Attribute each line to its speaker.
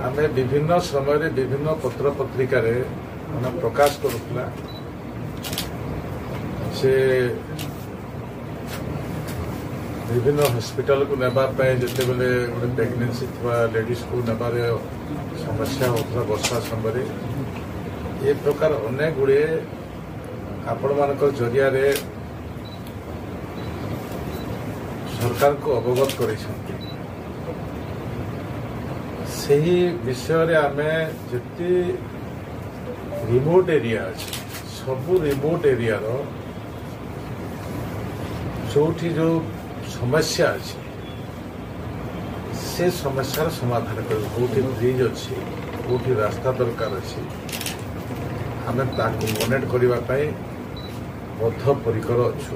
Speaker 1: आमे विभिन्न समय विभिन्न पत्र पत्रिका प्रकाश करूला से विभिन्न हॉस्पिटल को नेबाई जिते बले गोटे प्रेगनेंसी थी लेडीज को नेबार समस्या होता वर्षा समय ये प्रकार अनेक गुड़े आपण मान जरिया सरकार को अवगत कर विषय आमे जिते रिमोट एरिया अच्छे सबू रिमोट एरिया जो जो समस्या अच्छी से समस्यार समाधान कर कौटी ब्रिज अच्छी कौटी रास्ता दरकार अच्छी आम कनेक्ट करने बद्धपरिकर अच्छु।